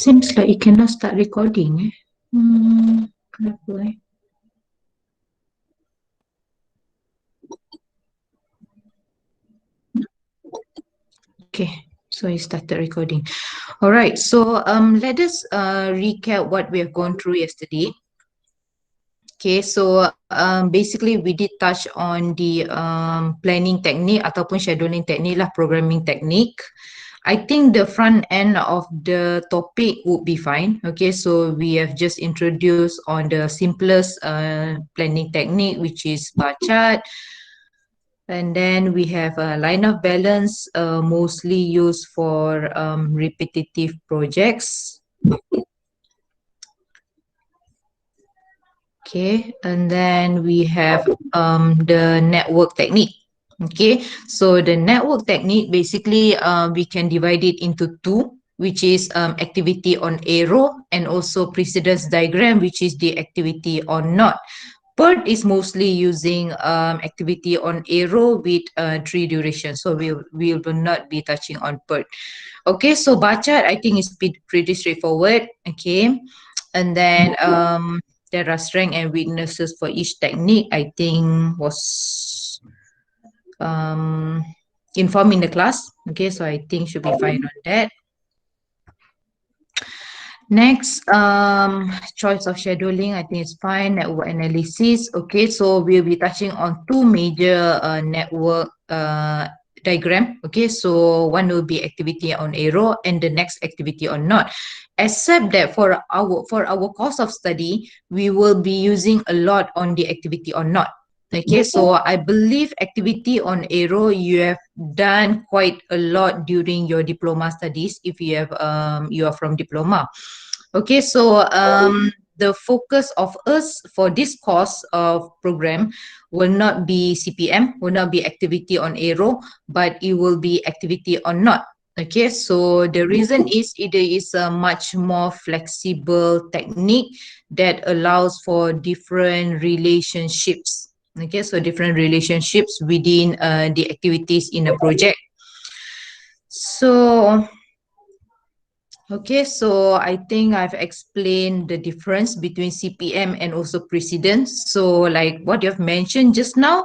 Seems like it cannot start recording. Kenapa Okay, so it started recording. All right, so let us recap what we have gone through yesterday. Okay, so basically we did touch on the planning technique ataupun scheduling technique lah, programming technique. I think the front end of the topic would be fine. Okay, so we have just introduced on the simplest planning technique, which is bar chart. And then we have a line of balance, mostly used for repetitive projects. Okay, and then we have the network technique. Okay, so the network technique, basically we can divide it into two, which is activity on arrow, and also precedence diagram, which is the activity on knot. PERT is mostly using activity on arrow with 3 durations, so we will not be touching on PERT. Okay, so bar chart I think is pretty straightforward. Okay, and then there are strengths and weaknesses for each technique. I think was informed in the class. Okay, so I think should be fine on that. Next, choice of scheduling, I think it's fine. Network analysis. Okay, so we'll be touching on two major network diagram. Okay, so one will be activity on arrow and the next activity on knot. Except that for our course of study, we will be using a lot on the activity on knot. Okay, so I believe activity on arrow you have done quite a lot during your diploma studies if you have you are from diploma. Okay, so the focus of us for this course of program will not be CPM, will not be activity on arrow, but it will be activity on knot. Okay, so the reason is it is a much more flexible technique that allows for different relationships. Okay, so different relationships within the activities in a project. So okay, so I think I've explained the difference between CPM and also precedence. So like what you have mentioned just now,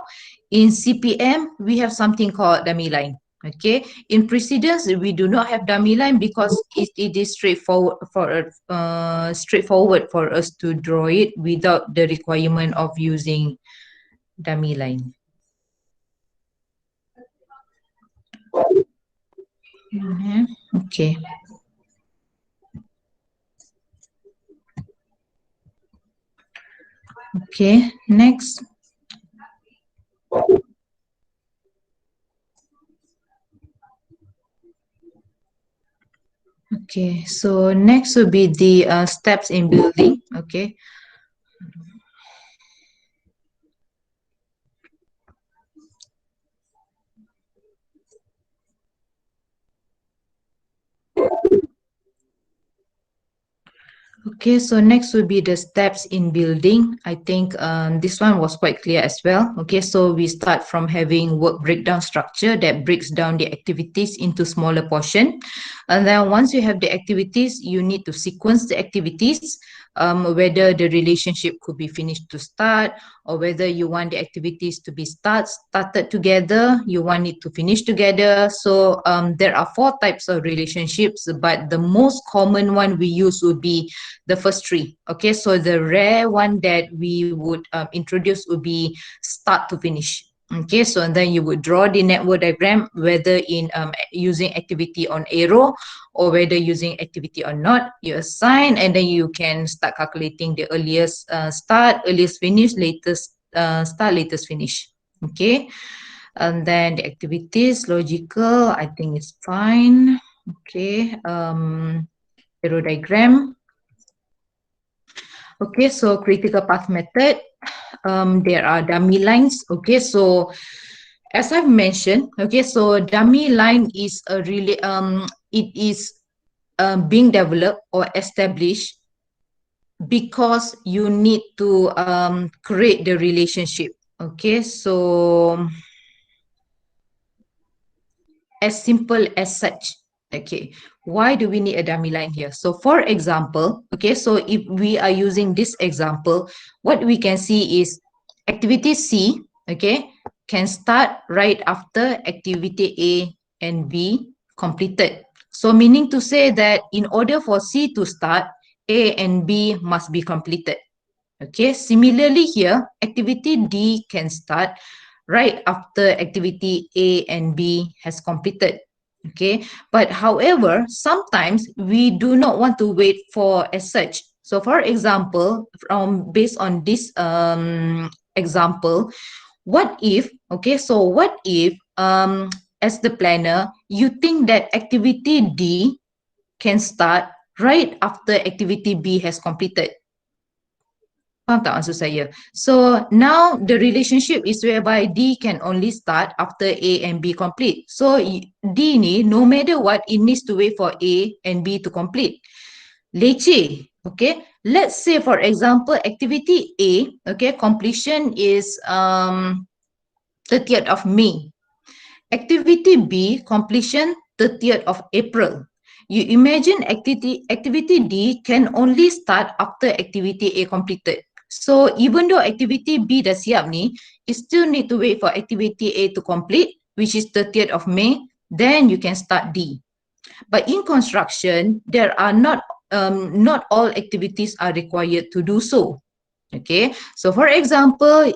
in CPM, we have something called dummy line. Okay, in precedence, we do not have dummy line because it is straightforward for us to draw it without the requirement of using dummy line. Okay. Okay, next. Okay, so next will be the steps in building. Okay. Okay, so next will be the steps in building. I think this one was quite clear as well. Okay, so we start from having work breakdown structure that breaks down the activities into smaller portion. And then once you have the activities, you need to sequence the activities, whether the relationship could be finished to start or whether you want the activities to be started together, you want it to finish together. So there are 4 types of relationships, but the most common one we use would be the first 3. Okay, so the rare one that we would introduce would be start to finish. Okay, so and then you would draw the network diagram, whether in using activity on arrow or whether using activity or not, you assign and then you can start calculating the earliest start, earliest finish, latest start, latest finish. Okay, and then the activities, logical, I think it's fine. Okay, arrow diagram. Okay, so critical path method, there are dummy lines. Okay, so as I've mentioned, okay, so dummy line is a really it is being developed or established because you need to create the relationship. Okay, so as simple as such. Okay, Why do we need a dummy line here? So for example, okay, so if we are using this example, what we can see is activity C, okay, can start right after activity A and B completed. So meaning to say that in order for C to start, A and B must be completed. Okay, similarly here, activity D can start right after activity A and B has completed. Okay, but however, sometimes we do not want to wait for as such. So for example, based on this example, what if, okay, so what if as the planner, you think that activity D can start right after activity B has completed? Faham tak maksud saya? So now the relationship is whereby D can only start after A and B complete. So D ni no matter what, it needs to wait for A and B to complete. Leceh, okay? Let's say for example activity A, okay, completion is 30th of May. Activity B, completion 30th of April. You imagine activity D can only start after activity A completed. So even though activity B dah siap ni, it still need to wait for activity A to complete, which is 30th of May, then you can start D. But in construction, there are not all activities are required to do so. Okay, so for example,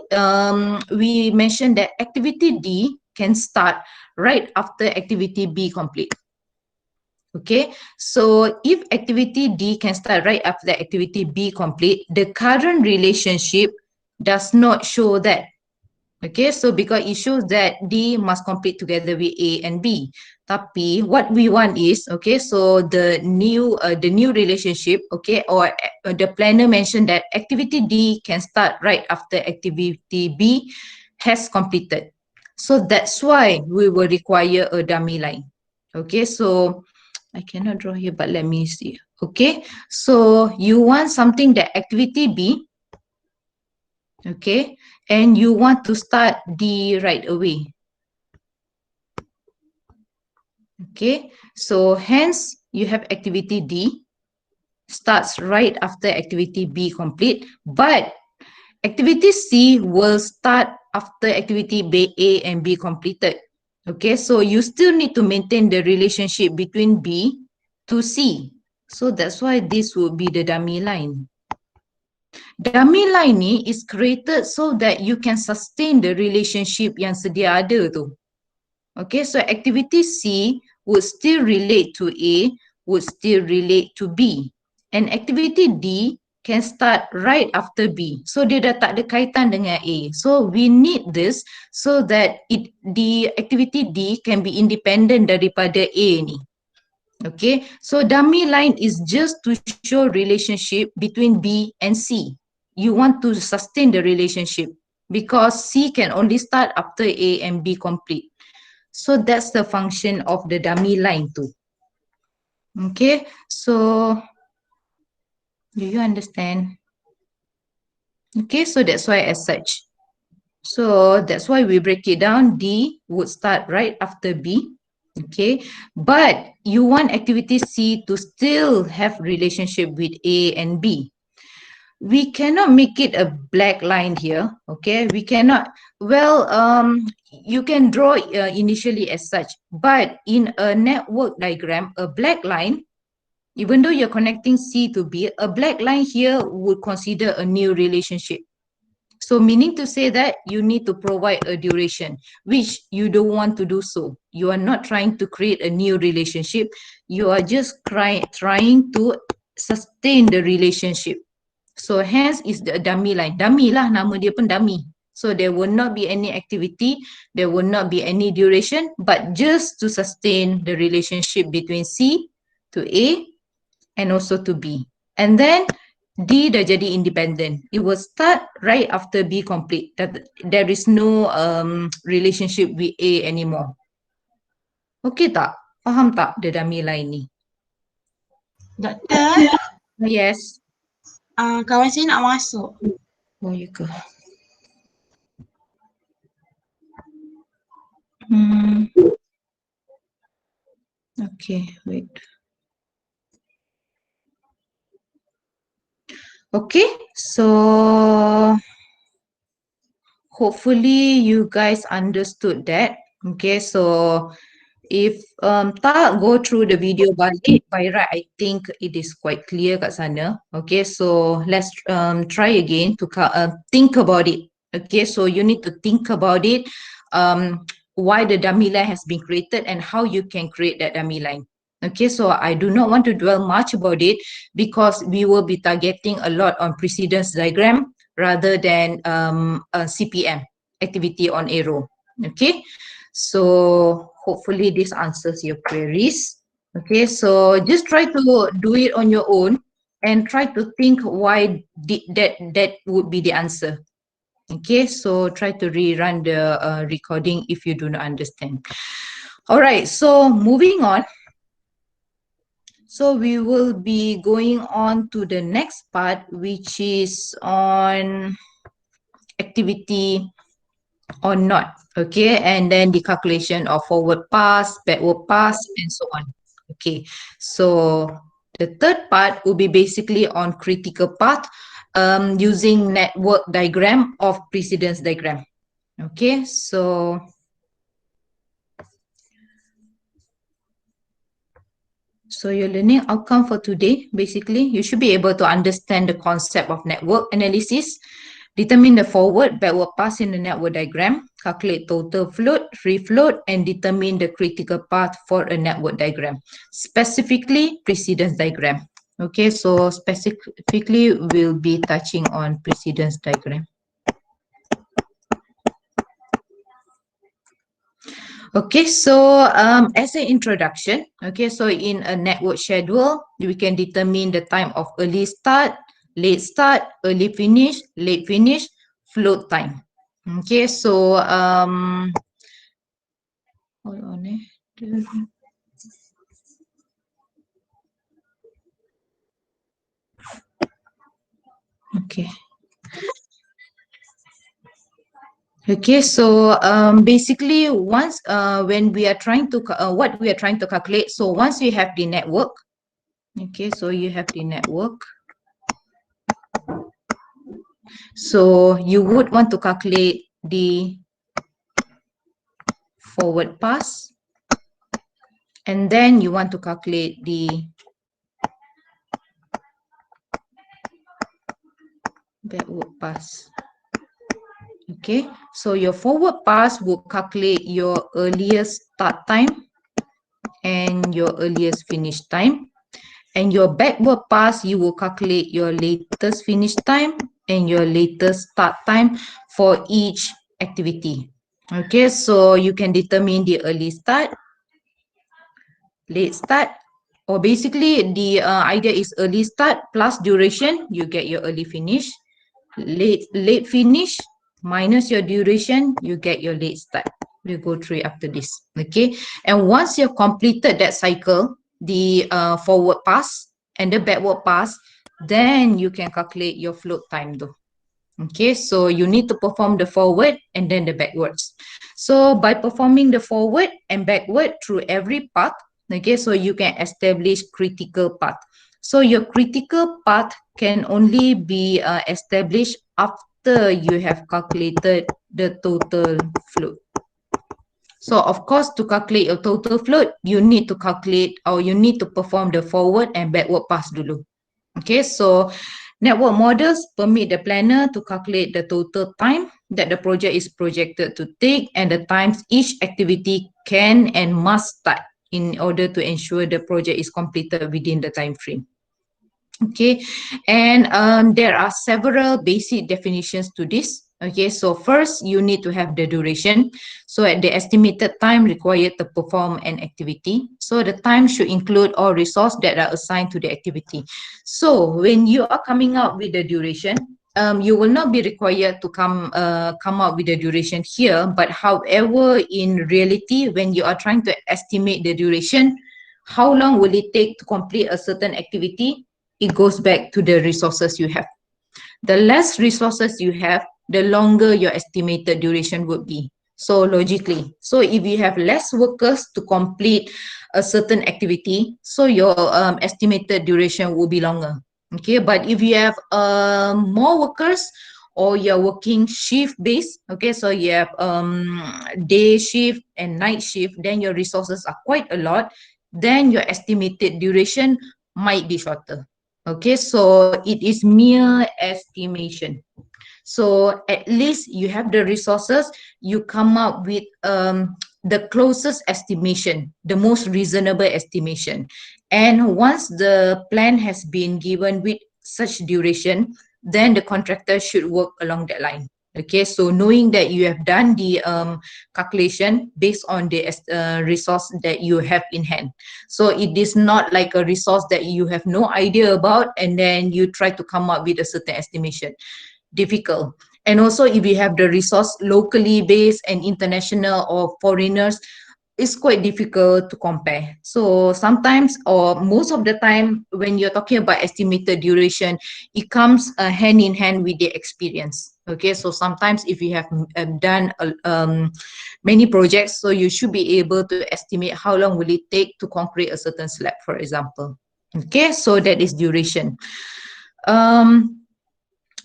we mentioned that activity D can start right after activity B complete. Okay, so if activity D can start right after activity B complete, the current relationship does not show that. Okay, so because it shows that D must complete together with A and B. Tapi what we want is, okay, so the new relationship, okay, or the planner mentioned that activity D can start right after activity B has completed. So that's why we will require a dummy line. Okay, so I cannot draw here, but let me see. Okay, so you want something that activity B, okay, and you want to start D right away. Okay, so hence you have activity D starts right after activity B complete, but activity C will start after activity B, A and B completed. Okay, so you still need to maintain the relationship between B to C. So that's why this would be the dummy line. Dummy line ni is created so that you can sustain the relationship yang sedia ada tu. Okay, so activity C would still relate to A, would still relate to B. And activity D can start right after B. So dia dah tak ada kaitan dengan A. So we need this so that the activity D can be independent daripada A ni. Okay, so dummy line is just to show relationship between B and C. You want to sustain the relationship because C can only start after A and B complete. So that's the function of the dummy line too. Okay, so do you understand? Okay, so that's why as such. So that's why we break it down. D would start right after B. Okay, but you want activity C to still have relationship with A and B. We cannot make it a black line here. Okay, we cannot. Well, you can draw initially as such, but in a network diagram, a black line, even though you're connecting C to B, a black line here would consider a new relationship. So meaning to say that you need to provide a duration, which you don't want to do so. You are not trying to create a new relationship. You are just trying to sustain the relationship. So hence is the dummy line. Dummy lah, nama dia pun dummy. So there will not be any activity, there will not be any duration, but just to sustain the relationship between C to A and also to B. And then D dah jadi independent. It will start right after B complete. There is no relationship with A anymore. Okay tak? Faham tak the dummy line ni? Doktor, Yes. kawan saya nak masuk. Oh, ya ke? Okay, wait. Okay, so hopefully you guys understood that. Okay, so if tak go through the video balik, by right I think it is quite clear kat sana. Okay, so let's try again to think about it. Okay, so you need to think about it, um, why the dummy line has been created and how you can create that dummy line. Okay, so I do not want to dwell much about it because we will be targeting a lot on precedence diagram rather than CPM, activity on arrow. Okay, so hopefully this answers your queries. Okay, so just try to do it on your own and try to think why that would be the answer. Okay, so try to rerun the recording if you do not understand. All right, so moving on. So we will be going on to the next part, which is on activity or not. Okay, and then the calculation of forward pass, backward pass, and so on. Okay, so the third part will be basically on critical path using network diagram of precedence diagram. Okay, so your learning outcome for today, basically, you should be able to understand the concept of network analysis, determine the forward, backward pass in the network diagram, calculate total float, free float, and determine the critical path for a network diagram, specifically precedence diagram. Okay, so specifically we'll be touching on precedence diagram. Okay, so as an introduction, okay, so in a network schedule, we can determine the time of early start, late start, early finish, late finish, float time. Okay, so hold on. Okay. Okay, so basically once when we are trying to what we are trying to calculate, so once we have the network, okay, so you have the network, so you would want to calculate the forward pass, and then you want to calculate the backward pass. Okay, so your forward pass will calculate your earliest start time and your earliest finish time, and your backward pass you will calculate your latest finish time and your latest start time for each activity. Okay, so you can determine the early start, late start, or basically the idea is early start plus duration, you get your early finish. Late finish minus your duration, you get your late start. We'll go through it after this. Okay, and once you've completed that cycle, the forward pass and the backward pass, then you can calculate your float time though. Okay, so you need to perform the forward and then the backwards. So by performing the forward and backward through every path, okay, so you can establish critical path. So your critical path can only be established after you have calculated the total float. So of course, to calculate your total float, you need to calculate or you need to perform the forward and backward pass dulu. Okay, so network models permit the planner to calculate the total time that the project is projected to take and the times each activity can and must start in order to ensure the project is completed within the time frame. Okay, and there are several basic definitions to this. Okay, so first you need to have the duration. So at the estimated time required to perform an activity. So the time should include all resources that are assigned to the activity. So when you are coming up with the duration, you will not be required to come up with the duration here. But however, in reality, when you are trying to estimate the duration, how long will it take to complete a certain activity? It goes back to the resources you have. The less resources you have, the longer your estimated duration would be. So logically, so if you have less workers to complete a certain activity, so your estimated duration will be longer. Okay, but if you have more workers or you're working shift based, okay, so you have day shift and night shift, then your resources are quite a lot, then your estimated duration might be shorter. Okay, so it is mere estimation. So at least you have the resources, you come up with the closest estimation, the most reasonable estimation. And once the plan has been given with such duration, then the contractor should work along that line. Okay, so knowing that you have done the calculation based on the resource that you have in hand. So it is not like a resource that you have no idea about and then you try to come up with a certain estimation. Difficult. And also if you have the resource locally based and international or foreigners, it's quite difficult to compare. So sometimes or most of the time when you're talking about estimated duration, it comes hand in hand with the experience. Okay, so sometimes if you have done many projects, so you should be able to estimate how long will it take to concrete a certain slab, for example. Okay, so that is duration.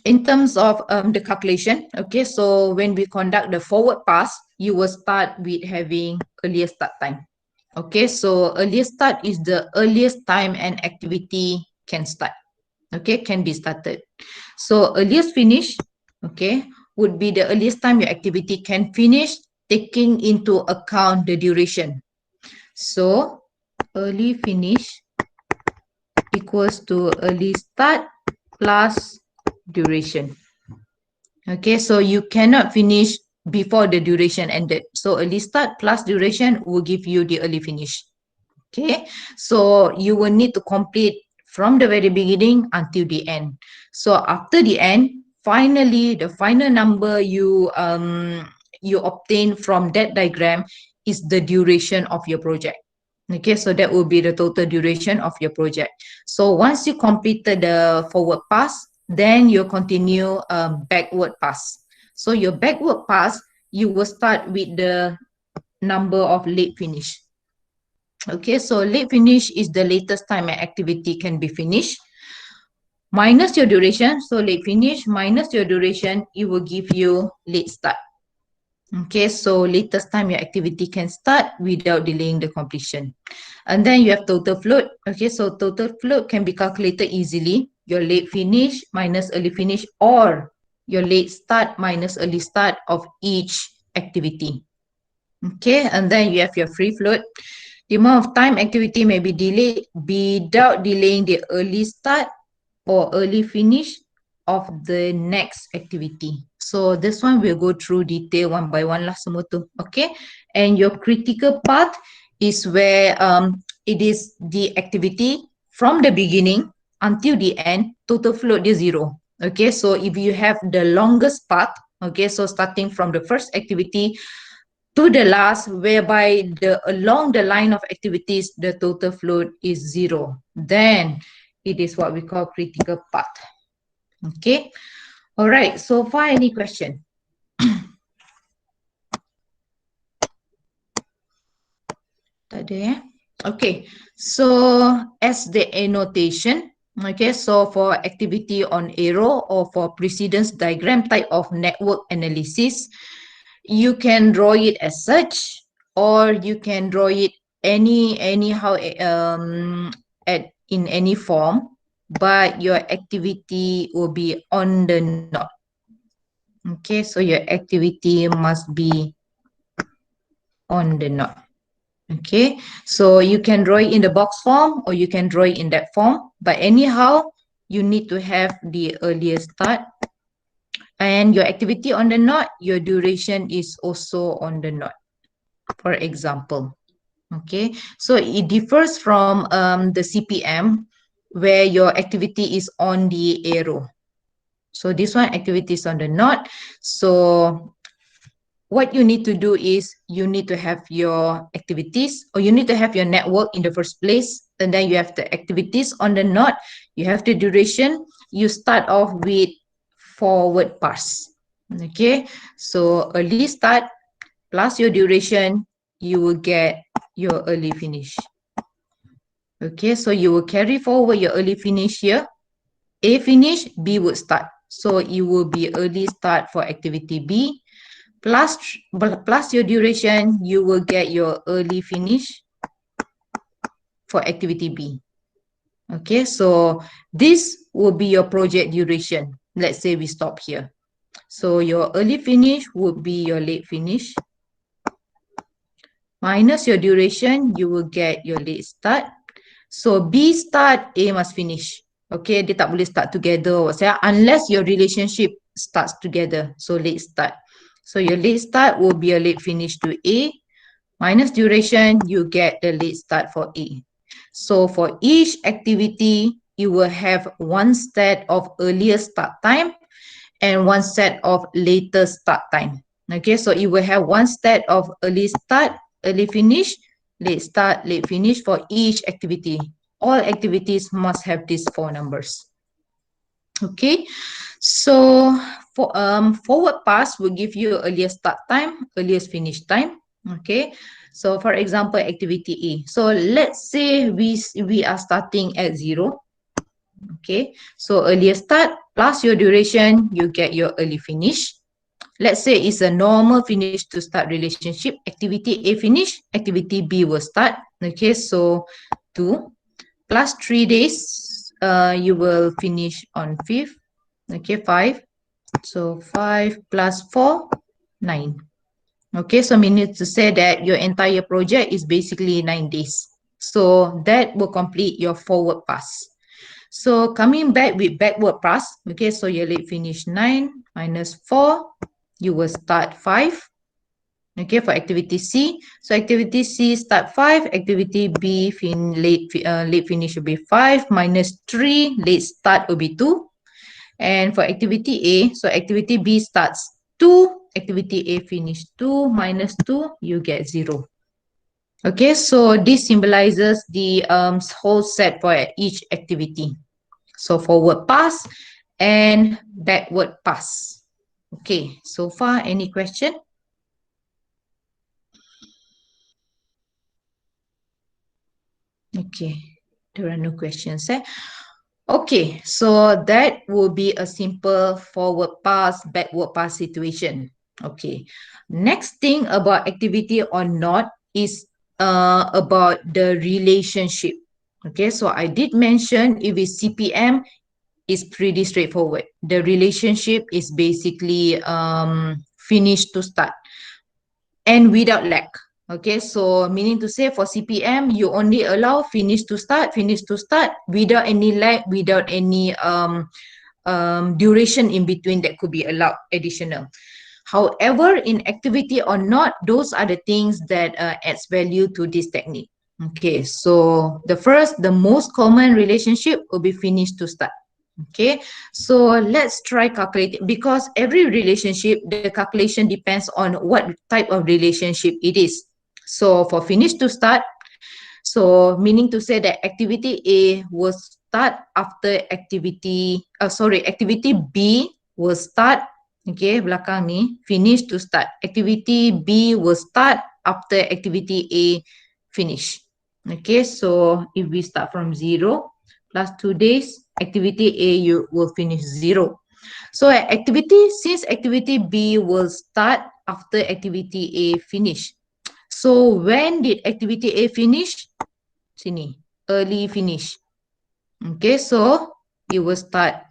In terms of the calculation, okay, so when we conduct the forward pass, you will start with having earliest start time. Okay, so earliest start is the earliest time an activity can start. Okay, can be started. So earliest finish, okay, would be the earliest time your activity can finish, taking into account the duration. So early finish equals to early start plus duration. Okay, so you cannot finish before the duration ended. So early start plus duration will give you the early finish. Okay, so you will need to complete from the very beginning until the end. So after the end, finally, the final number you obtain from that diagram is the duration of your project. Okay, so that will be the total duration of your project. So once you completed the forward pass, then you continue backward pass. So your backward pass, you will start with the number of late finish. Okay, so late finish is the latest time an activity can be finished. Minus your duration, so late finish minus your duration, it will give you late start. Okay, so latest time your activity can start without delaying the completion. And then you have total float. Okay, so total float can be calculated easily. Your late finish minus early finish or your late start minus early start of each activity. Okay, and then you have your free float. The amount of time activity may be delayed without delaying the early start or early finish of the next activity. So this one we'll go through detail one by one lah semua tu. Okay, and your critical path is where it is the activity from the beginning until the end, total float is 0. Okay, so if you have the longest path, okay, so starting from the first activity to the last, whereby along the line of activities the total float is 0, then it is what we call critical path. Okay, all right, so far any question? Tak ada ya? Okay, so as the annotation, okay, so for activity on arrow or for precedence diagram type of network analysis, you can draw it as such or you can draw it anyhow at in any form, but your activity will be on the knot. Okay, so your activity must be on the knot. Okay, so you can draw it in the box form or you can draw it in that form, but anyhow you need to have the earliest start and your activity on the knot, your duration is also on the knot, for example. Okay, so it differs from the CPM where your activity is on the arrow. So this one activity is on the knot. So what you need to do is you need to have your activities or you need to have your network in the first place, and then you have the activities on the knot, you have the duration, you start off with forward pass. Okay, so early start plus your duration, you will get your early finish. Okay, so you will carry forward your early finish here. A finish, B would start. So it will be early start for activity B. Plus your duration, you will get your early finish for activity B. Okay, so this will be your project duration. Let's say we stop here. So your early finish would be your late finish. Minus your duration, you will get your late start. So B start, A must finish. Okay, dia tak boleh start together unless your relationship starts together. So late start. So your late start will be a late finish to A. Minus duration, you get the late start for A. So for each activity, you will have one set of earlier start time and one set of later start time. Okay, so you will have one set of early start, early finish, late start, late finish for each activity. All activities must have these 4 numbers. Okay, so for forward pass will give you earliest start time, earliest finish time. Okay, so for example, activity A. So let's say we are starting at 0. Okay, so earliest start plus your duration, you get your early finish. Let's say it's a normal finish to start relationship. Activity A finish, activity B will start. Okay, so 2 plus 3 days, you will finish on 5th. Okay, 5. So 5 plus 4, 9. Okay, so meaning to say that your entire project is basically 9 days. So that will complete your forward pass. So coming back with backward pass, okay, so your late finish 9 minus 4, you will start 5. Okay, for activity C. So activity C start 5, activity B late finish will be 5 minus 3, late start will be 2. And for activity A, so activity B starts 2, activity A finish 2 minus 2, you get 0. Okay, so this symbolizes the whole set for each activity. So forward pass and backward pass. Okay, so far any question? Okay, there are no questions. Okay, so that will be a simple forward pass, backward pass situation. Okay, next thing about activity or not is about the relationship. Okay, so I did mention if it's CPM, it's pretty straightforward. The relationship is basically finish to start and without lag. Okay, so meaning to say for CPM, you only allow finish to start without any lag, without any duration in between that could be allowed additional. However, in activity or not, those are the things that adds value to this technique. Okay, so the most common relationship will be finish to start. Okay, so let's try calculating because every relationship, the calculation depends on what type of relationship it is. So for finish to start, so meaning to say that activity A will start after activity B will start, okay, belakang ni, finish to start. Activity B will start after activity A finish. Okay, so if we start from 0 plus 2 days, activity A you will finish 0. So since activity B will start after activity A finish. So when did activity A finish? Sini, early finish. Okay, so you will start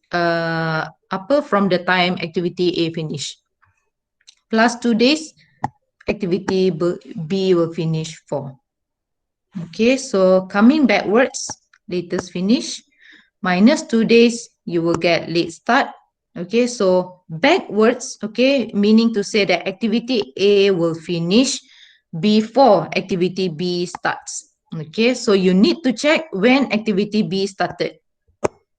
from the time activity A finish. Plus 2 days, activity B will finish 4. Okay, so coming backwards, latest finish, minus 2 days, you will get late start. Okay, so backwards, okay, meaning to say that activity A will finish before activity B starts. Okay, so you need to check when activity B started.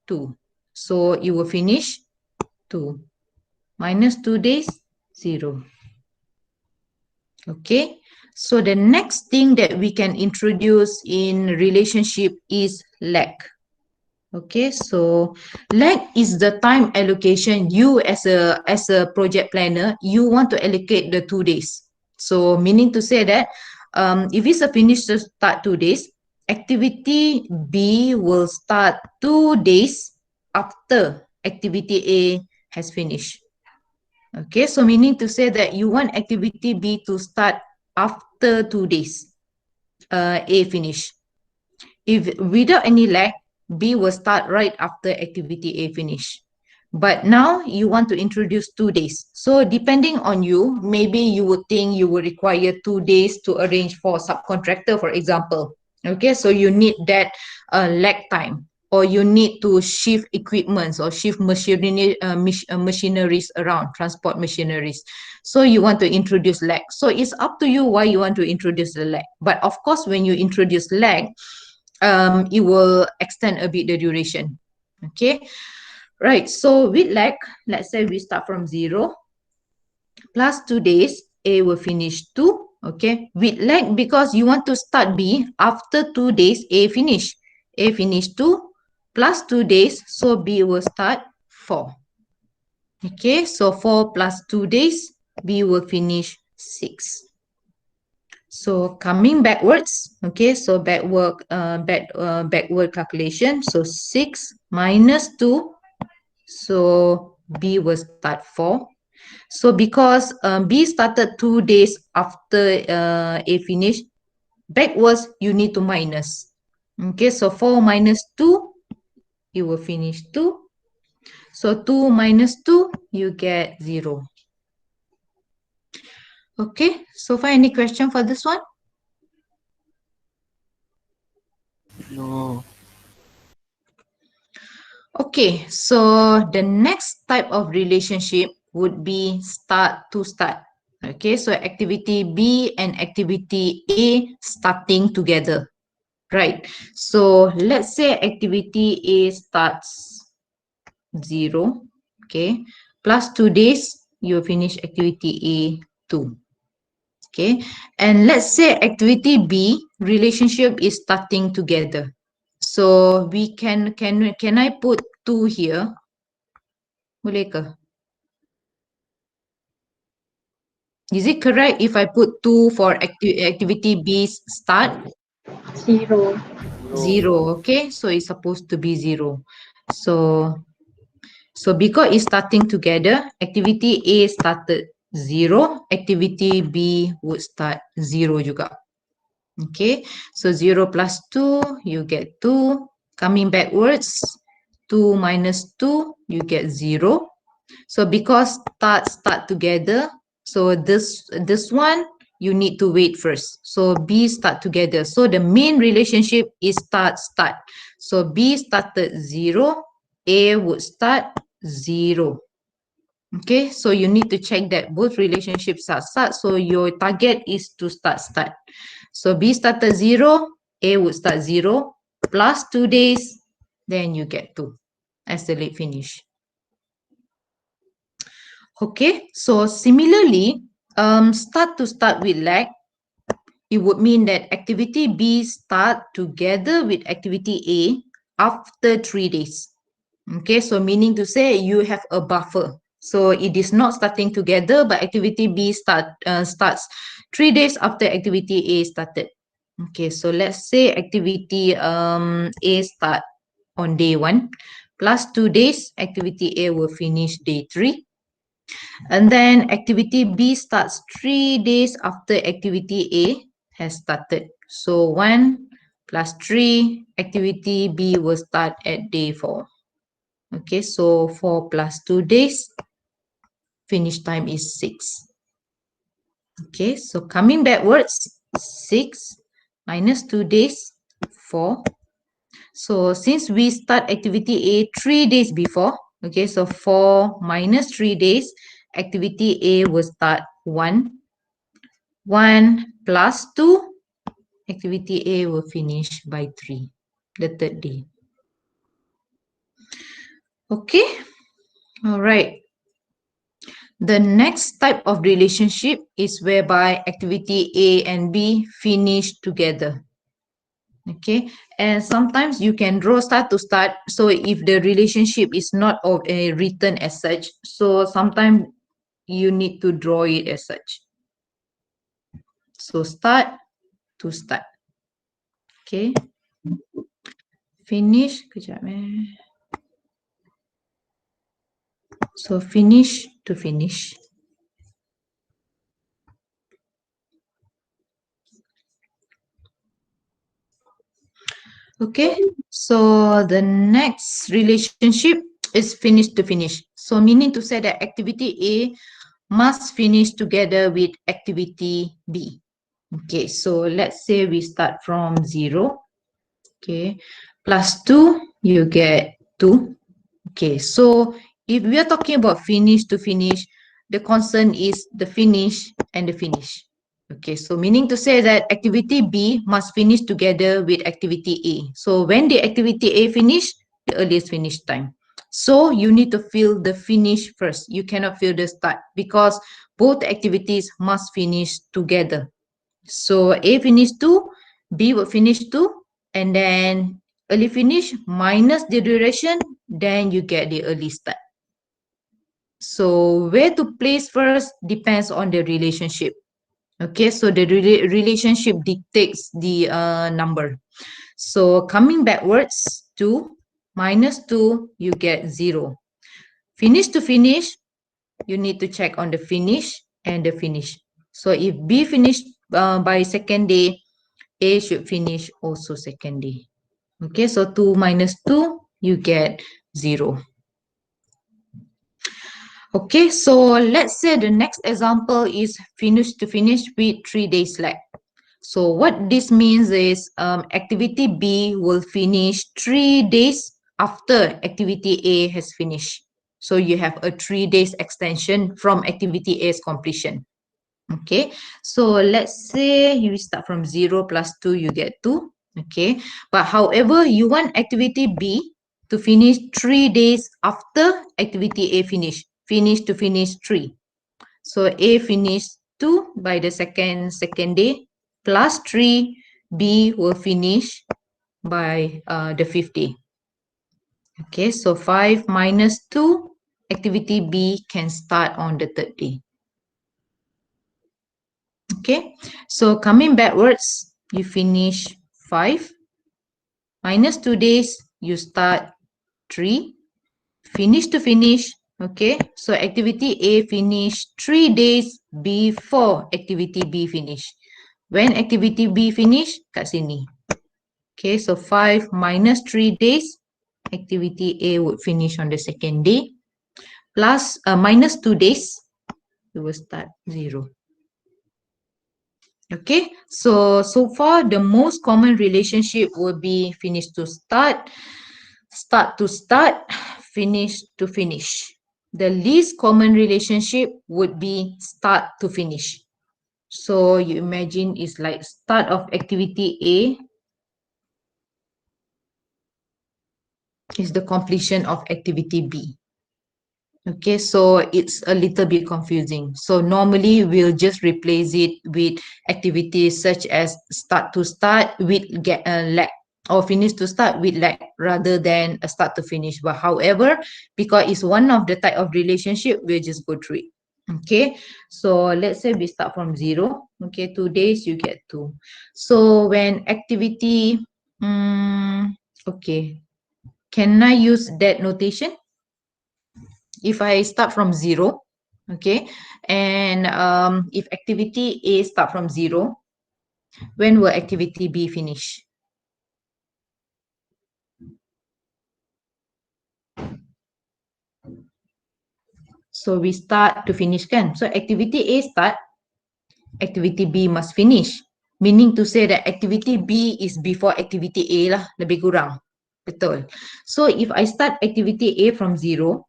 2. So you will finish 2. Minus 2 days, 0. Okay, so the next thing that we can introduce in relationship is lag. Okay, so lag is the time allocation you as a project planner, you want to allocate the 2 days. So meaning to say that if it's a finish to start 2 days, activity B will start 2 days after activity A has finished. Okay, so meaning to say that you want activity B to start after 2 days A finish. If without any lag, B will start right after activity A finish. But now you want to introduce 2 days. So depending on you, maybe you would think you will require 2 days to arrange for subcontractor, for example. Okay, so you need that lag time, or you need to shift equipments or shift machineries around, transport machineries. So you want to introduce lag. So it's up to you why you want to introduce the lag. But of course, when you introduce lag, it will extend a bit the duration. Okay, right. So with lag, let's say we start from 0 plus 2 days, A will finish 2. Okay, with lag, because you want to start B after 2 days, A finish 2 plus 2 days, so B will start 4. Okay, so 4 plus 2 days, B will finish 6. So coming backwards, okay, so backward calculation. So 6 minus 2, so B will start 4. So because B started 2 days after A finished, backwards you need to minus. Okay, so 4 minus 2, you will finish 2. So 2 minus 2, you get 0. Okay, so far any question for this one? No. Okay, so the next type of relationship would be start to start. Okay, so activity B and activity A starting together, right? So let's say activity A starts 0, okay, plus 2 days, you finish activity A 2. Okay, and let's say activity B relationship is starting together. So we can I put 2 here? Boleh ke? Is it correct if I put 2 for activity B start? 0. 0, okay? So it's supposed to be 0. So because it's starting together, activity A started 0, activity B would start 0 juga. Okay, so 0 plus 2, you get 2. Coming backwards, 2 minus 2, you get 0. So because start together, so this one you need to wait first. So B start together. So the main relationship is start. So B started 0, A would start 0. Okay, so you need to check that both relationships are start. So your target is to start. So B started 0, A would start 0, plus 2 days, then you get 2 as the late finish. Okay, so similarly, start to start with lag, it would mean that activity B start together with activity A after 3 days. Okay, so meaning to say you have a buffer. So it is not starting together, but activity B starts 3 days after activity A started. Okay, so let's say activity A start on day 1, plus 2 days, activity A will finish day 3. And then activity B starts 3 days after activity A has started. So 1 plus 3, activity B will start at day 4. Okay, so 4 plus 2 days, finish time is 6. Okay, so coming backwards, 6 minus 2 days, 4. So since we start activity A 3 days before, okay, so 4 minus 3 days, activity A will start 1. 1 plus 2, activity A will finish by 3, the third day. Okay, all right. The next type of relationship is whereby activity A and B finish together. Okay, and sometimes you can draw start to start. So if the relationship is not of a written as such, so sometimes you need to draw it as such. So start to start. Okay, Finish, kejap So finish to finish. Okay, so the next relationship is finish to finish. So meaning to say that activity A must finish together with activity B. Okay, so let's say we start from 0. Okay, plus 2, you get 2. Okay, so if we are talking about finish to finish, the concern is the finish and the finish. Okay, so meaning to say that activity B must finish together with activity A. So when the activity A finish, the earliest finish time. So you need to fill the finish first. You cannot fill the start because both activities must finish together. So A finish 2, B will finish 2, and then early finish minus the duration, then you get the early start. So where to place first depends on the relationship. Okay, so the relationship dictates the number. So coming backwards, 2 minus 2, you get 0. Finish to finish, you need to check on the finish and the finish. So if B finished by second day, A should finish also second day. Okay, so 2 minus 2, you get 0. Okay, so let's say the next example is finish to finish with 3 days lag. So what this means is activity B will finish 3 days after activity A has finished. So you have a 3 days extension from activity A's completion. Okay, so let's say you start from 0 plus 2, you get 2. Okay, but however, you want activity B to finish 3 days after activity A finish to finish 3. So A finished 2 by the second day plus 3, B will finish by the 5th day. Okay, so 5 minus 2, activity B can start on the 3rd day. Okay, so coming backwards, you finish 5 minus 2 days, you start 3, finish to finish. Okay, so activity A finish 3 days before activity B finish. When activity B finish, kat sini. Okay, so 5 minus 3 days, activity A would finish on the second day. Plus minus 2 days, you will start 0. Okay, so far the most common relationship would be finish to start, start to start, finish to finish. The least common relationship would be start to finish. So you imagine it's like start of activity A is the completion of activity B. Okay, so it's a little bit confusing. So normally we'll just replace it with activities such as start to start with get lag, or finish to start with lag, rather than a start to finish. But however, because it's one of the type of relationship, we'll just go through it. Okay, so let's say we start from 0. Okay, 2 days, you get 2. So when activity, okay, can I use that notation? If I start from 0, okay, and if activity A start from 0, when will activity B finish? So we start to finish kan? So activity A start, activity B must finish. Meaning to say that activity B is before activity A lah, lebih kurang. Betul. So if I start activity A from 0,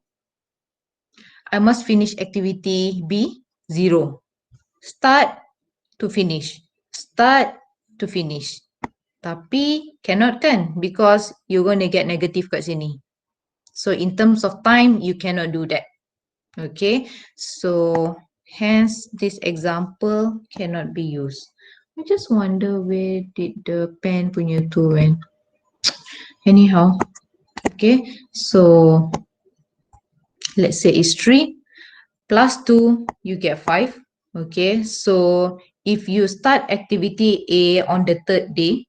I must finish activity B 0. Start to finish. Start to finish. Tapi cannot kan, because you're going to get negative kat sini. So in terms of time, you cannot do that. Okay, so hence this example cannot be used. I just wonder where did the pen punya tu went. Anyhow, okay, so let's say it's 3 plus 2, you get 5. Okay, so if you start activity A on the 3rd day,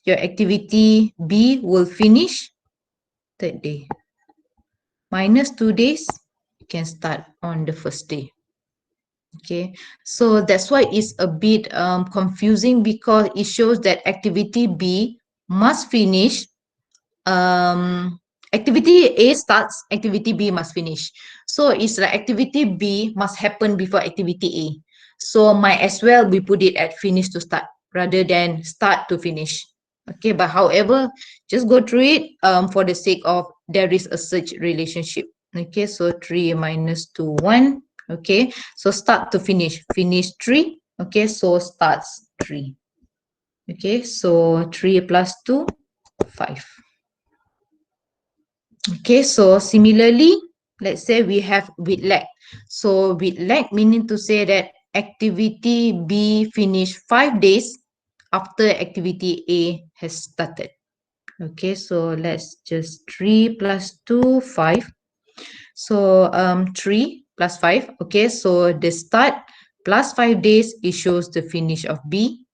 your activity B will finish third day. Minus 2 days, you can start on the first day. Okay, so that's why it's a bit confusing, because it shows that activity B must finish. Activity A starts, activity B must finish. So it's like activity B must happen before activity A. So might as well we put it at finish to start rather than start to finish. Okay, but however, just go through it for the sake of there is a such relationship. Okay, so 3 minus 2, 1. Okay, so start to finish, finish 3. Okay, so starts 3. Okay, so 3 plus 2, 5. Okay, so similarly, let's say we have with lag. So with lag meaning to say that activity B finished 5 days after activity A has started. Okay, so let's just 3 plus 2, 5. So 3 plus 5. Okay, so the start plus 5 days, it shows the finish of B,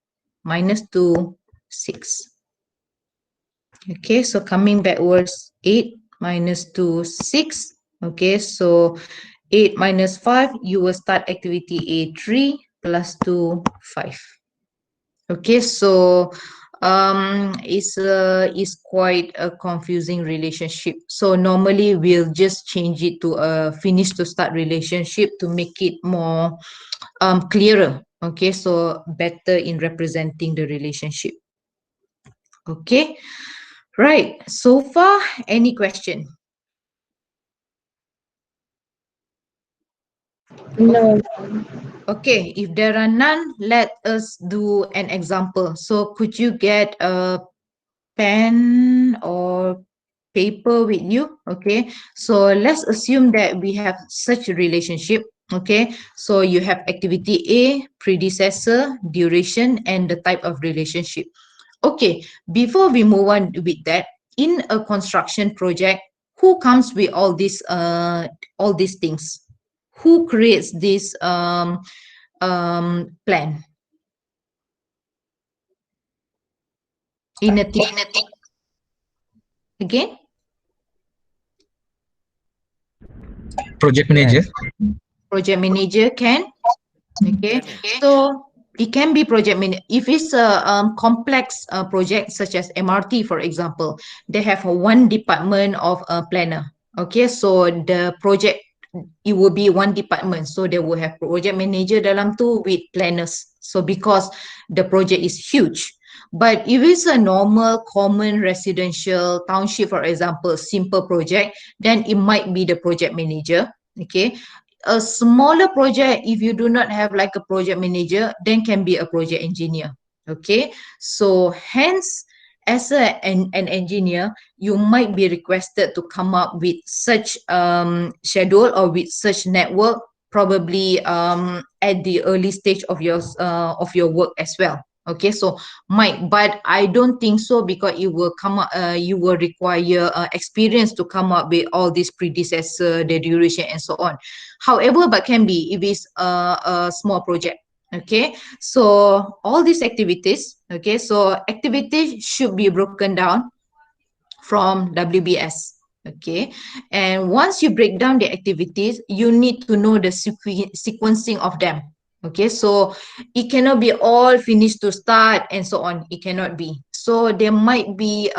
minus 2, 6. Okay, so coming backwards, 8 minus 2, 6. Okay, so 8 minus 5, you will start activity A, 3 plus 2, 5. Okay, so is quite a confusing relationship. So normally we'll just change it to a finish to start relationship to make it more clearer. Okay, so better in representing the relationship. Okay, right. So far, any question? No. Okay, if there are none, let us do an example. So could you get a pen or paper with you? Okay, so let's assume that we have such a relationship. Okay, so you have activity A, predecessor, duration, and the type of relationship. Okay, before we move on with that, in a construction project, who comes with all these things? Who creates this plan in a team? Again, Project manager. project manager can. Okay, so it can be project manager. If it's a complex project such as MRT, for example, they have one department of a planner. Okay, so the project, it will be one department. So they will have project manager dalam tu with planners. So because the project is huge. But if it's a normal, common residential township, for example, simple project, then it might be the project manager. Okay, a smaller project, if you do not have like a project manager, then can be a project engineer. Okay, so hence as an engineer, you might be requested to come up with such schedule or with such network, probably at the early stage of your work as well. Okay, so might, but I don't think so, because it will come up, you will require experience to come up with all these predecessor, the duration and so on. However, but can be if it's a small project. Okay, so all these activities, okay, so activities should be broken down from WBS. Okay, and once you break down the activities, you need to know the sequencing of them. Okay, so it cannot be all finished to start and so on. It cannot be. So there might be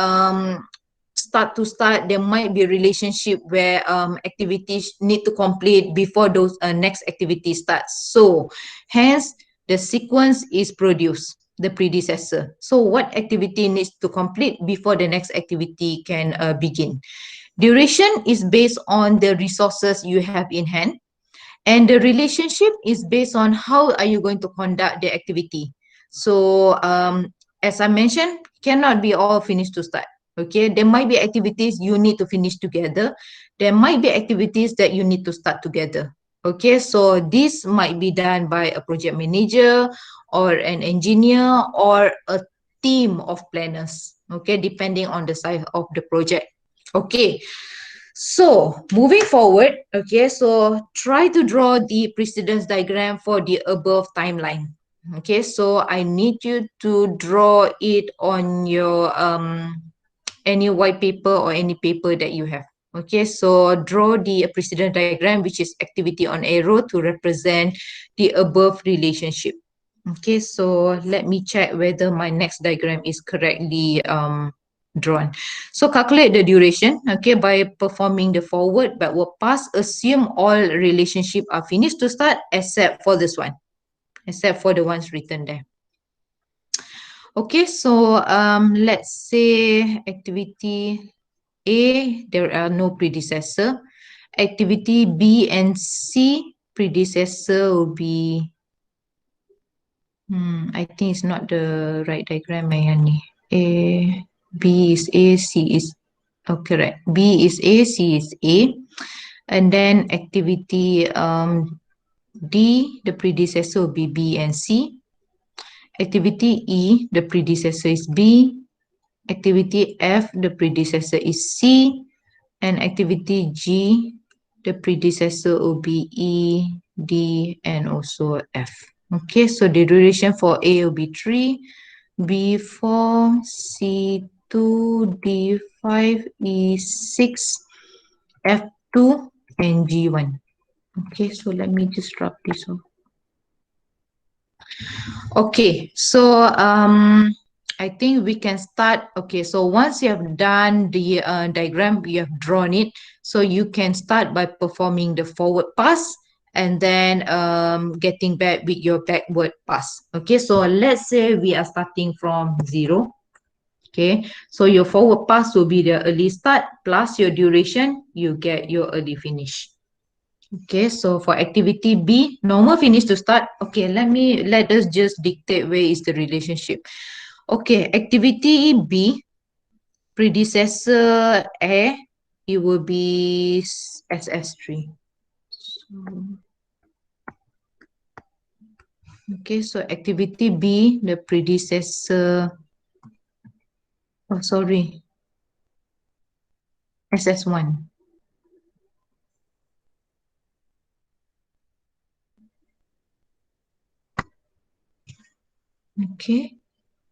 start to start, there might be relationship where activities need to complete before those next activity starts. So hence the sequence is produced, the predecessor. So what activity needs to complete before the next activity can begin? Duration is based on the resources you have in hand, and the relationship is based on how are you going to conduct the activity. So as I mentioned, cannot be all finished to start. Okay, there might be activities you need to finish together, there might be activities that you need to start together. Okay, so this might be done by a project manager or an engineer or a team of planners, okay, depending on the size of the project. Okay, so moving forward, okay, so try to draw the precedence diagram for the above timeline. Okay, so I need you to draw it on your any white paper or any paper that you have. Okay, so draw the precedent diagram, which is activity on arrow, to represent the above relationship. Okay, so let me check whether my next diagram is correctly drawn. So calculate the duration, okay, by performing the forward, backward pass. Assume all relationship are finished to start except for this one, except for the ones written there. Okay, so let's say activity A, there are no predecessor. Activity B and C, predecessor will be, I think it's not the right diagram, Mayani. B is A, C is, oh, correct. B is A, C is A. And then activity D, the predecessor will be B and C. Activity E, the predecessor is B. Activity F, the predecessor is C. And activity G, the predecessor will be E, D, and also F. Okay, so the duration for A will be 3, B 4, C 2, D 5, E 6, F 2, and G 1. Okay, so let me just drop this off. Okay, so I think we can start. Okay, so once you have done the diagram, you have drawn it, so you can start by performing the forward pass and then getting back with your backward pass. Okay, so let's say we are starting from 0. Okay, so your forward pass will be the early start plus your duration, you get your early finish. Okay, so for activity B, normal finish to start. Okay, let us just dictate where is the relationship. Okay, activity B, predecessor A, it will be SS3. Okay, so activity B, the predecessor, oh sorry, SS1. Okay,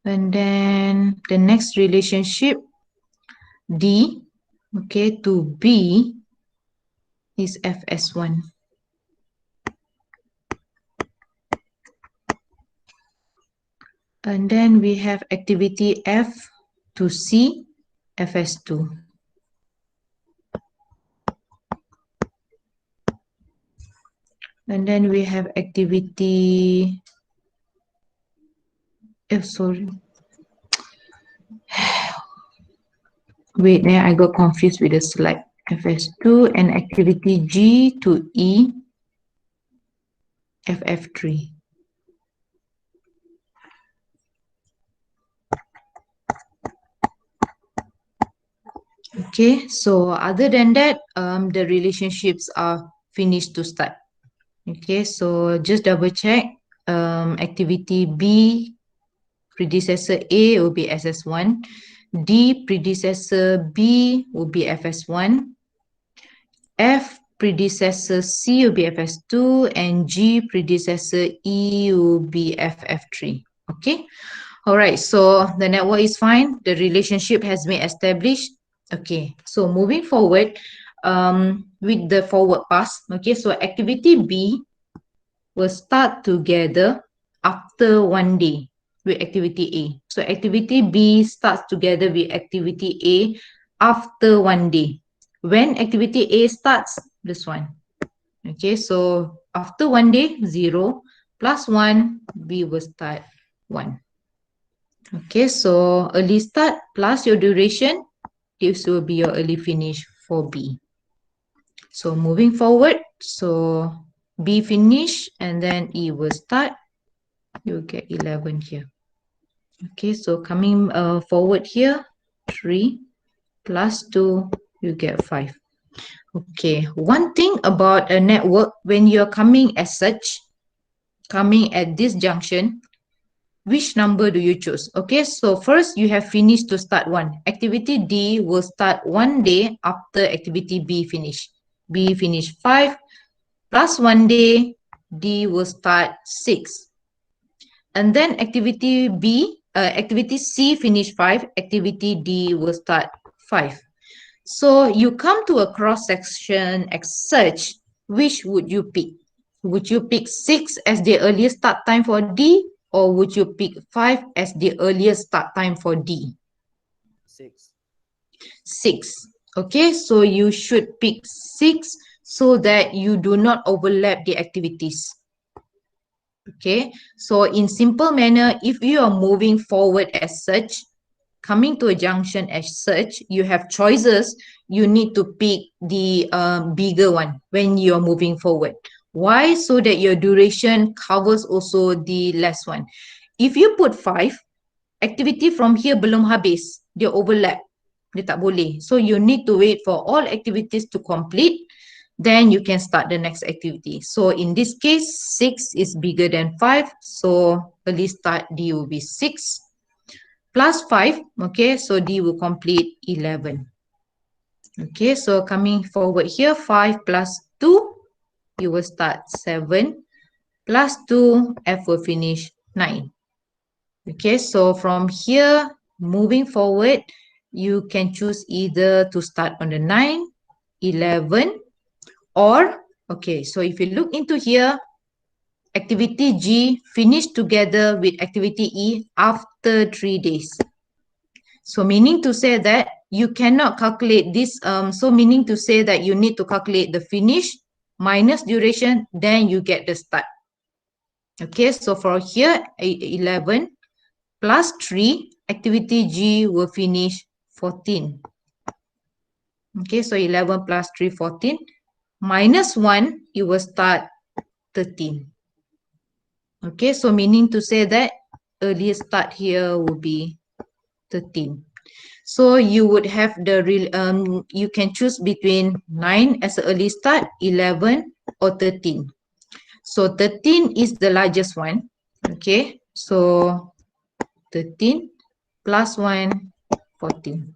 and then the next relationship D, okay, to B is FS1. And then we have activity F to C, FS2. And then we have activity, sorry. Wait, there I got confused with the slide. FS2 and activity G to E, FF3. Okay, so other than that, the relationships are finished to start. Okay, so just double check. Activity B, predecessor A will be SS1. D, predecessor B will be FS1. F, predecessor C will be FS2. And G, predecessor E will be FF3. Okay. All right. So the network is fine. The relationship has been established. Okay. So moving forward, with the forward pass. Okay. So activity B will start together after 1 day with activity A. So activity B starts together with activity A after 1 day. When activity A starts, this one. Okay, so after 1 day, 0 plus 1, B will start 1. Okay, so early start plus your duration, this will be your early finish for B. So moving forward, so B finish and then E will start. You get 11 here. Okay, so coming forward here, 3 plus 2, you get 5. Okay, one thing about a network, when you're coming as such, coming at this junction, which number do you choose? Okay, so first you have finished to start 1. Activity D will start 1 day after activity B finish. B finish 5 plus 1 day, D will start 6. And then activity activity C finish 5, activity D will start 5. So you come to a cross section as such, which would you pick? Would you pick 6 as the earliest start time for D, or would you pick 5 as the earliest start time for D? 6. 6. Okay, so you should pick 6 so that you do not overlap the activities. Okay, so in simple manner, if you are moving forward as such, coming to a junction as such, you have choices. You need to pick the bigger one when you are moving forward. Why? So that your duration covers also the less one. If you put 5, activity from here belum habis, dia overlap, dia tak boleh. So you need to wait for all activities to complete, then you can start the next activity. So in this case, 6 is bigger than 5, so early start D will be 6 plus 5, okay, so D will complete 11. Okay, so coming forward here, 5 plus 2, you will start 7, plus 2, F will finish 9. Okay, so from here, moving forward, you can choose either to start on the 9, 11, or, okay, so if you look into here, activity G finished together with activity E after 3 days. So meaning to say that you cannot calculate this, so meaning to say that you need to calculate the finish minus duration, then you get the start. Okay, so for here, 11 plus 3, activity G will finish 14. Okay, so 11 plus 3, 14. Minus 1, it will start 13. Okay, so meaning to say that earliest start here will be 13. So you would have the real, you can choose between 9 as an early start, 11 or 13. So 13 is the largest one. Okay, so 13 plus 1, 14.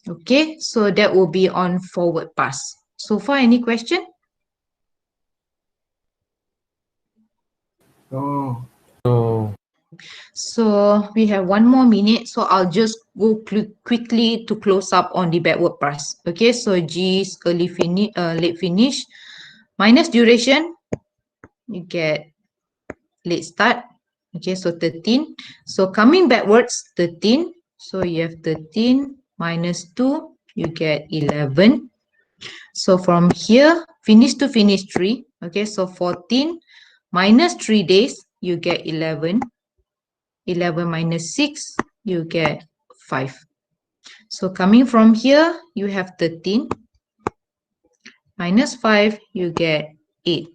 Okay, so that will be on forward pass. So far, any question? Oh. So So we have 1 more minute, so I'll just go quickly to close up on the backward pass. Okay, so G is early finish, late finish, minus duration, you get late start. Okay, so 13. So coming backwards, 13. So you have 13 minus 2, you get 11. So from here, finish to finish 3. Okay, so 14 minus 3 days, you get 11. 11 minus 6, you get 5. So coming from here, you have 13. Minus 5, you get 8.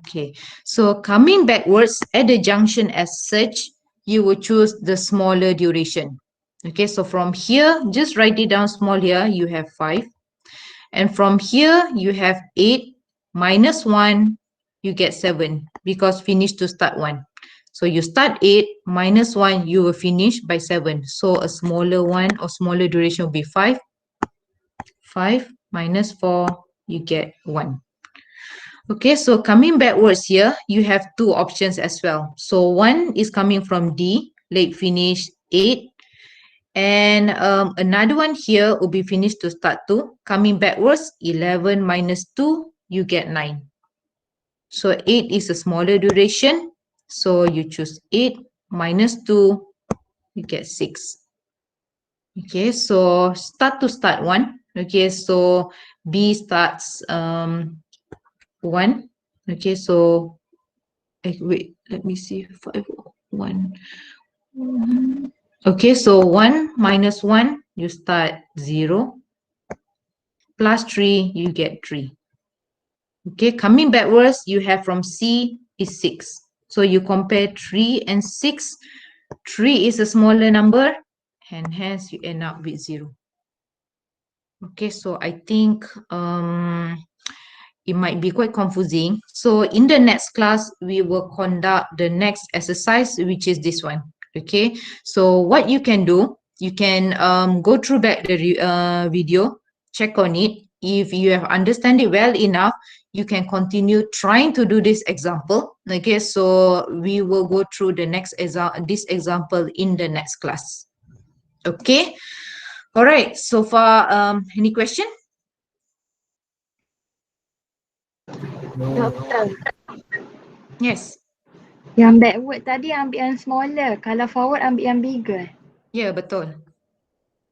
Okay, so coming backwards at the junction as such, you will choose the smaller duration. Okay, so from here, just write it down small here, you have 5. And from here, you have 8 minus 1, you get 7 because finish to start 1. So you start 8 minus 1, you will finish by 7. So a smaller one or smaller duration will be 5. 5 minus 4, you get 1. Okay, so coming backwards here, you have 2 options as well. So one is coming from D, late finish 8. And another one here will be finished to start 2. Coming backwards, 11 minus 2, you get 9. So 8 is a smaller duration. So you choose 8 minus 2, you get 6. Okay, so start to start 1. Okay, so B starts 1. Okay, so wait, let me see. 5, 1. Okay, so 1 minus 1, you start 0. Plus 3, you get 3. Okay, coming backwards, you have from C is 6. So you compare 3 and 6. 3 is a smaller number, and hence you end up with 0. Okay, so I think it might be quite confusing. So in the next class, we will conduct the next exercise, which is this one. Okay, so what you can do, you can go through back the video, check on it. if you have understand it well enough, you can continue trying to do this example. Okay, so we will go through the next this example in the next class. Okay, all right, so far any question? No. Doktor, Yes. yang backward tadi ambil yang smaller, kalau forward ambil yang bigger. Yeah, betul.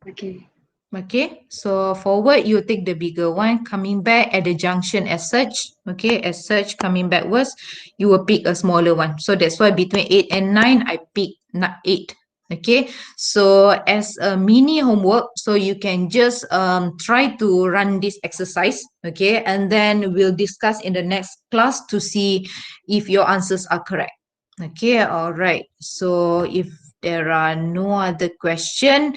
Okay. Okay, so forward you take the bigger one, coming back at the junction as such, okay, as such coming backwards, you will pick a smaller one. So that's why between 8 and 9, I pick 8. Okay, so as a mini homework, so you can just try to run this exercise, okay, and then we'll discuss in the next class to see if your answers are correct. Okay, all right. So if there are no other question,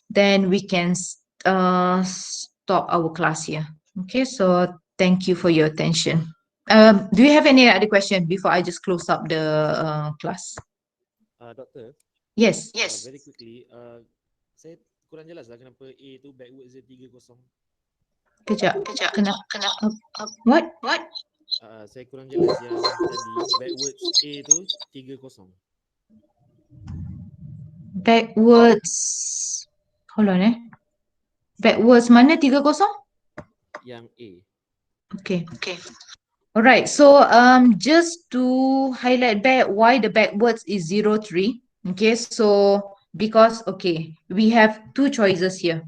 then we can stop our class here. Okay, so thank you for your attention. Do you have any other question before I just close up the class? Doktor, Yes. very quickly, saya kurang jelas lah kenapa A tu backwards dia 30. Kejap. What? Saya kurang jelas yang tadi backwards A tu 30. Backwards. Hold on Backwards mana 30? Yang A. Okay. Alright, so just to highlight back why the backwards is 03. Okay, so because we have two choices here.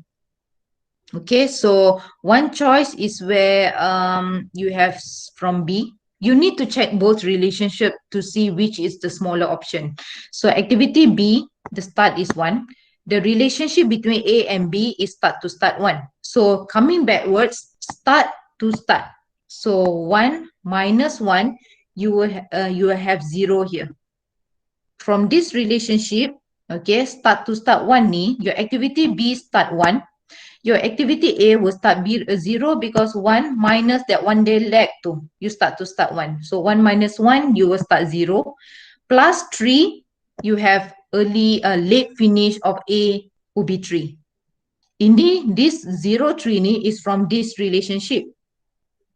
Okay, so one choice is where you have from B. You need to check both relationship to see which is the smaller option. So activity B, the start is 1. The relationship between A and B is start to start 1. So coming backwards, start to start. So 1 minus 1, you will have 0 here. From this relationship, okay, start to start 1 ni, your activity B start 1. Your activity A will start B 0 because 1 minus that 1 day lag tu, you start to start 1. So 1 minus 1, you will start 0. Plus 3, you have late finish of A will be 3. Ini, this 0, 3 ni is from this relationship.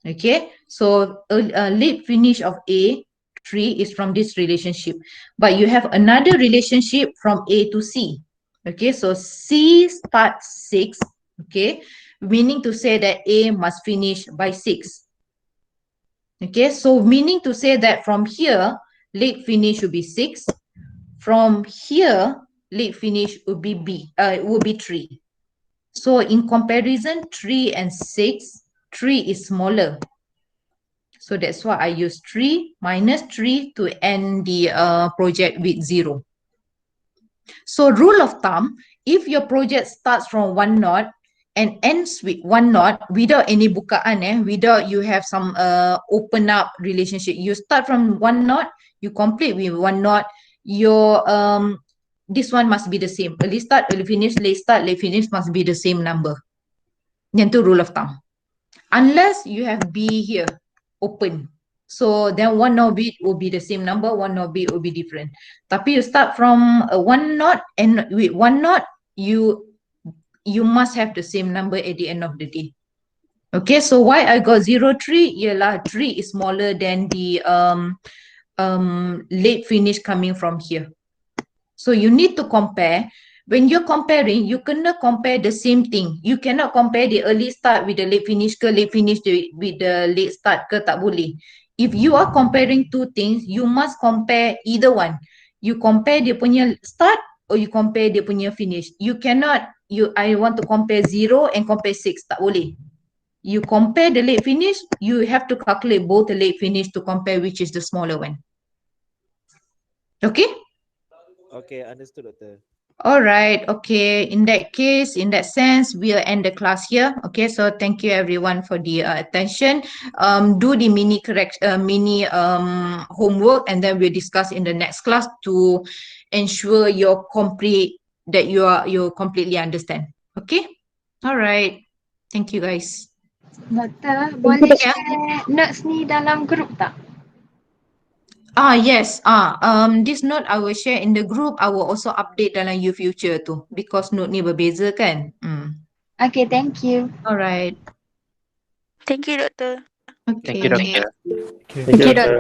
Okay, so late finish of A, 3 is from this relationship. But you have another relationship from A to C. Okay, so C starts 6. Okay, meaning to say that A must finish by 6. Okay, so meaning to say that from here, late finish will be 6. From here, late finish would be 3. So in comparison, 3 and 6, 3 is smaller. So that's why I use 3 minus 3 to end the project with 0. So rule of thumb, if your project starts from 1 knot and ends with 1 knot without any bukaan, without you have some open up relationship, you start from 1 knot, you complete with 1 knot, your this one must be the same. Early start, early finish, late start, late finish must be the same number. Yang tu rule of thumb. Unless you have B here, open. So then 1 knot bit will be the same number, 1 knot bit will be different. Tapi you start from 1 knot and with 1 knot, you must have the same number at the end of the day. Okay, so why I got 0, 3? Ialah 3 is smaller than the late finish coming from here. So you need to compare. When you're comparing, you cannot compare the same thing. You cannot compare the early start with the late finish ke, late finish with the late start ke, tak boleh. If you are comparing two things, you must compare either one. You compare dia punya start or you compare dia punya finish. You cannot, I want to compare 0 and compare 6, tak boleh. You compare the late finish, you have to calculate both the late finish to compare which is the smaller one. Okay? Okay, understood, Doktor. All right. Okay. In that case, in that sense, we'll end the class here. Okay. So thank you everyone for the attention. Do the mini homework, and then we'll discuss in the next class to ensure you completely understand. Okay. All right. Thank you guys. Doktor, boleh share notes ni dalam group tak? Yes. This note I will share in the group. I will also update dalam YouFuture tu because note ni berbeza kan. Okay, thank you. Alright. Thank you, Doktor. Okay. Thank you, Doctor. Thank you, Doctor.